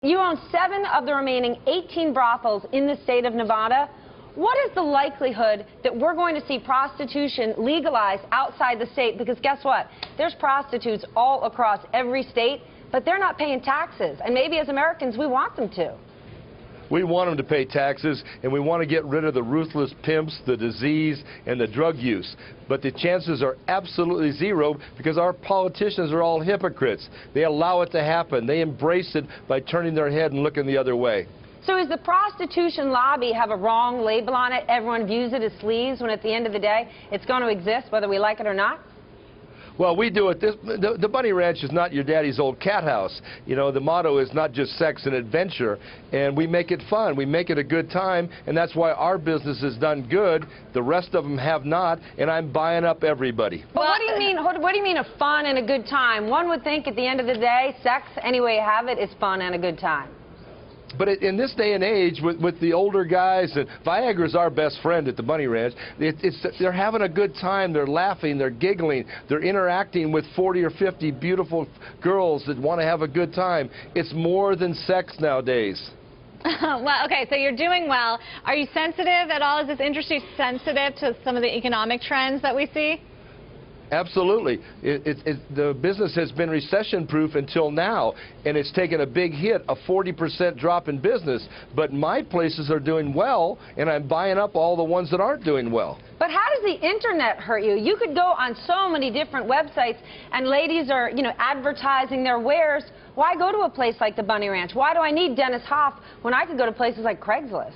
You own 7 of the remaining 18 brothels in the state of Nevada. What is the likelihood that we're going to see prostitution legalized outside the state? Because guess what? There's prostitutes all across every state, but they're not paying taxes. And maybe as Americans, we want them to. We want them to pay taxes, and we want to get rid of the ruthless pimps, the disease, and the drug use. But the chances are absolutely zero because our politicians are all hypocrites. They allow it to happen. They embrace it by turning their head and looking the other way. So does the prostitution lobby have a wrong label on it? Everyone views it as sleaze when at the end of the day it's going to exist whether we like it or not? Well, we do it. The Bunny Ranch is not your daddy's old cat house. You know, the motto is not just sex and adventure, and we make it fun. We make it a good time, and that's why our business has done good. The rest of them have not, and I'm buying up everybody. But what do you mean? What do you mean a fun and a good time? One would think at the end of the day, sex, any way you have it, is fun and a good time. But in this day and age, with the older guys, and Viagra's our best friend at the Bunny Ranch, they're having a good time, they're laughing, they're giggling, they're interacting with 40 or 50 beautiful girls that want to have a good time. It's more than sex nowadays. Well, okay, so you're doing well. Are you sensitive at all? Is this industry sensitive to some of the economic trends that we see? Absolutely. The business has been recession-proof until now, and it's taken a big hit, a 40% drop in business. But my places are doing well, and I'm buying up all the ones that aren't doing well. But how does the internet hurt you? You could go on so many different websites, and ladies are, advertising their wares. Why go to a place like the Bunny Ranch? Why do I need Dennis Hoff when I could go to places like Craigslist?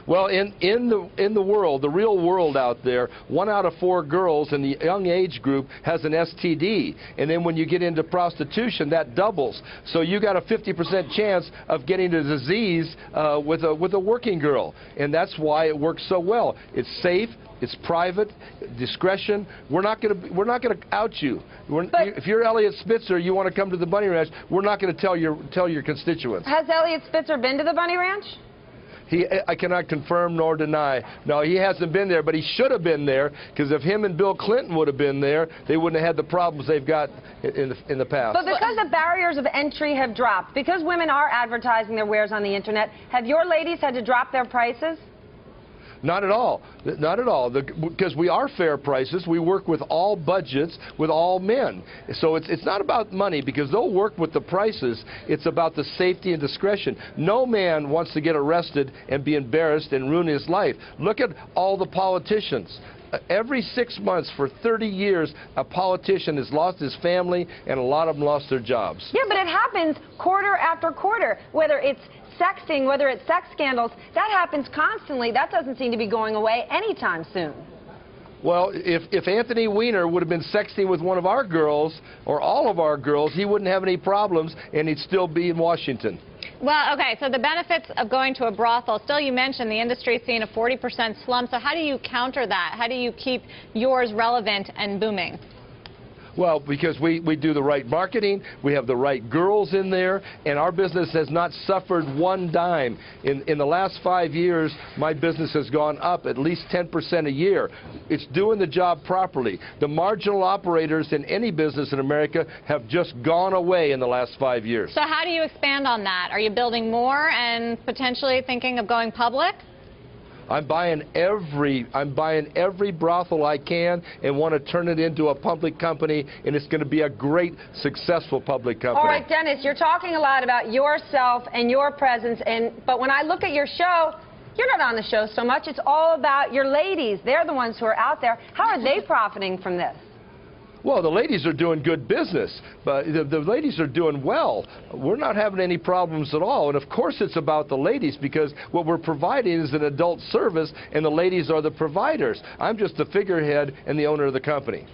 Well, in the world, the real world out there, 1 out of 4 girls in the young age group has an STD. And then when you get into prostitution, that doubles. So you got a 50% chance of getting a disease with a working girl. And that's why it works so well. It's safe. It's private, discretion. We're not going to out you. If you're Elliot Spitzer, you want to come to the Bunny Ranch, we're not going to tell your constituents. Has Elliot Spitzer been to the Bunny Ranch? I cannot confirm nor deny. No, he hasn't been there, but he should have been there, because if him and Bill Clinton would have been there, they wouldn't have had the problems they've got in the past. But because the barriers of entry have dropped, because women are advertising their wares on the internet, have your ladies had to drop their prices? Not at all. Not at all. Because we are fair prices. We work with all budgets, with all men. So it's not about money, because they'll work with the prices. It's about the safety and discretion. No man wants to get arrested and be embarrassed and ruin his life. Look at all the politicians. Every 6 months for 30 years, a politician has lost his family, and a lot of them lost their jobs. Yeah, but it happens quarter after quarter, whether it's sexting, whether it's sex scandals. That happens constantly. That doesn't seem to be going away anytime soon. Well, if Anthony Weiner would have been sexting with one of our girls, or all of our girls, he wouldn't have any problems, and he'd still be in Washington. Well, okay, so the benefits of going to a brothel, still you mentioned the industry is seeing a 40% slump, so how do you counter that? How do you keep yours relevant and booming? Well, because we do the right marketing, we have the right girls in there, and our business has not suffered one dime. In the last 5 years, my business has gone up at least 10% a year. It's doing the job properly. The marginal operators in any business in America have just gone away in the last 5 years. So how do you expand on that? Are you building more and potentially thinking of going public? I'm buying every brothel I can and want to turn it into a public company, and it's going to be a great, successful public company. All right, Dennis, you're talking a lot about yourself and your presence, but when I look at your show, you're not on the show so much. It's all about your ladies. They're the ones who are out there. How are they profiting from this? Well, the ladies are doing good business, but the ladies are doing well. We're not having any problems at all. And, of course, it's about the ladies, because what we're providing is an adult service, and the ladies are the providers. I'm just the figurehead and the owner of the company.